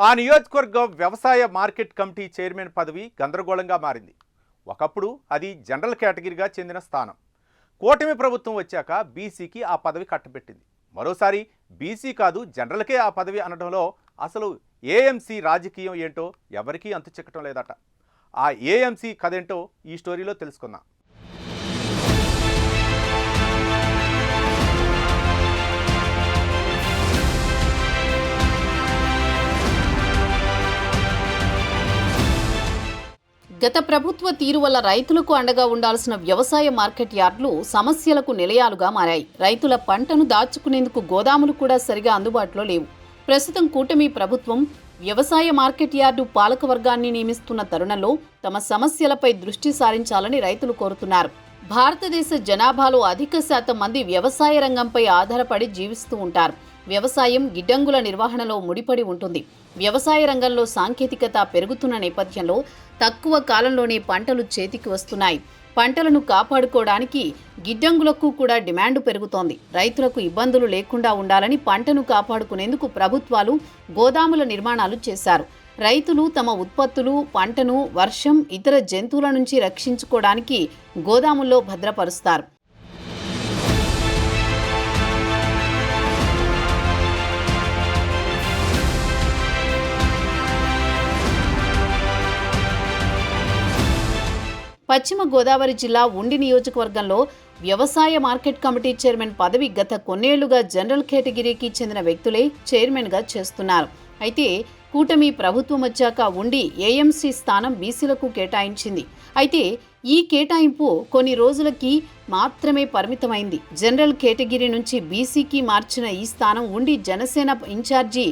ఆ నియోజకవర్గ వ్యవసాయ మార్కెట్ కమిటీ చైర్మన్ పదవి గందరగోళంగా మారింది. ఒకప్పుడు అది జనరల్ కేటగిరీగా చెందిన స్థానం. కూటమి ప్రభుత్వం వచ్చాక బీసీకి ఆ పదవి కట్టబెట్టింది. మరోసారి బీసీ కాదు జనరల్కే ఆ పదవి అనడంలో అసలు ఏఎంసీ రాజకీయం ఏంటో ఎవరికీ అంతు చిక్కటం లేదట. ఆ ఏఎంసీ కథేంటో ఈ స్టోరీలో తెలుసుకుందాం. గత ప్రభుత్వ తీరు వల్ల రైతులకు అండగా ఉండాల్సిన వ్యవసాయ మార్కెట్ యార్డులు సమస్యలకు నిలయాలుగా మారాయి. రైతుల పంటను దాచుకునేందుకు గోదాములు కూడా సరిగా అందుబాటులో లేవు. ప్రస్తుతం కూటమి ప్రభుత్వం వ్యవసాయ మార్కెట్ యార్డు పాలకవర్గాన్ని నియమిస్తున్న తరుణంలో తమ సమస్యలపై దృష్టి సారించాలని రైతులు కోరుతున్నారు. భారతదేశ జనాభాలో అధిక శాతం మంది వ్యవసాయ రంగంపై ఆధారపడి జీవిస్తూ ఉంటారు. వ్యవసాయం గిడ్డంగుల నిర్వహణలో ముడిపడి ఉంటుంది. వ్యవసాయ రంగంలో సాంకేతికత పెరుగుతున్న నేపథ్యంలో తక్కువ కాలంలోనే పంటలు చేతికి వస్తున్నాయి. పంటలను కాపాడుకోవడానికి గిడ్డంగులకు కూడా డిమాండ్ పెరుగుతోంది. రైతులకు ఇబ్బందులు లేకుండా ఉండాలని పంటను కాపాడుకునేందుకు ప్రభుత్వాలు గోదాముల నిర్మాణాలు చేశారు. రైతులు తమ ఉత్పత్తులు, పంటను వర్షం, ఇతర జంతువుల నుంచి రక్షించుకోవడానికి గోదాముల్లో భద్రపరుస్తారు. పశ్చిమ గోదావరి జిల్లా ఉండి నియోజకవర్గంలో వ్యవసాయ మార్కెట్ కమిటీ చైర్మన్ పదవి గత కొన్నేళ్లుగా జనరల్ కేటగిరీకి చెందిన వ్యక్తులే చైర్మన్గా చేస్తున్నారు. అయితే కూటమి ప్రభుత్వం వచ్చాక ఉండి ఏఎంసీ స్థానం బీసీలకు కేటాయించింది. అయితే ఈ కేటాయింపు కొన్ని రోజులకి మాత్రమే పరిమితమైంది. జనరల్ కేటగిరీ నుంచి బీసీకి మార్చిన ఈ స్థానం ఉండి జనసేన ఇన్ఛార్జి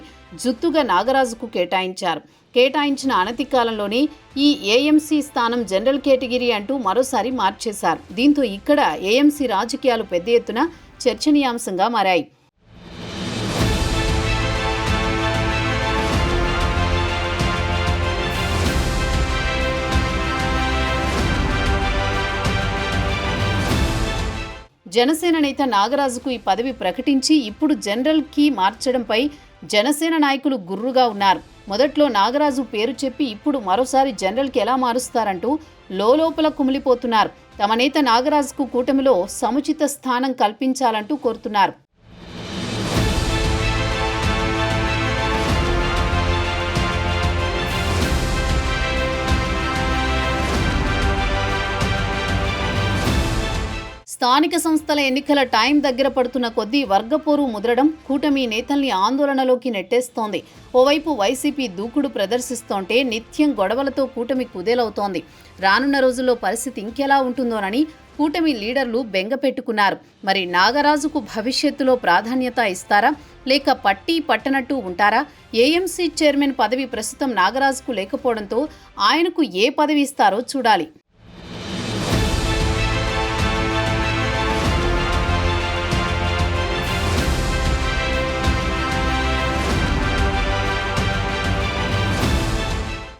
జుత్తుగా నాగరాజుకు కేటాయించారు. కేటాయించిన అనతి కాలంలోనే ఈ ఏఎంసీ స్థానం జనరల్ కేటగిరీ అంటూ మరోసారి మార్చేశారు. దీంతో ఇక్కడ ఏఎంసీ రాజకీయాలు పెద్ద ఎత్తున చర్చనీయాంశంగా మారాయి. జనసేన నేత నాగరాజుకు ఈ పదవి ప్రకటించి ఇప్పుడు జనరల్కి మార్చడంపై జనసేన నాయకులు గుర్రుగా ఉన్నారు. మొదట్లో నాగరాజు పేరు చెప్పి ఇప్పుడు మరోసారి జనరల్కి ఎలా మారుస్తారంటూ లోపల కుమిలిపోతున్నారు. తమ నేత నాగరాజుకు కూటమిలో సముచిత స్థానం కల్పించాలంటూ కోరుతున్నారు. స్థానిక సంస్థల ఎన్నికల టైం దగ్గర పడుతున్న కొద్దీ వర్గపోరు ముదరడం కూటమి నేతల్ని ఆందోళనలోకి నెట్టేస్తోంది. ఓవైపు వైసీపీ దూకుడు ప్రదర్శిస్తోంటే నిత్యం గొడవలతో కూటమి కుదేలవుతోంది. రానున్న రోజుల్లో పరిస్థితి ఇంకెలా ఉంటుందోనని కూటమి లీడర్లు బెంగ పెట్టుకున్నారు. మరి నాగరాజుకు భవిష్యత్తులో ప్రాధాన్యత ఇస్తారా లేక పట్టి పట్టనట్టు ఉంటారా? ఏఎంసీ చైర్మన్ పదవి ప్రస్తుతం నాగరాజుకు లేకపోవడంతో ఆయనకు ఏ పదవి ఇస్తారో చూడాలి.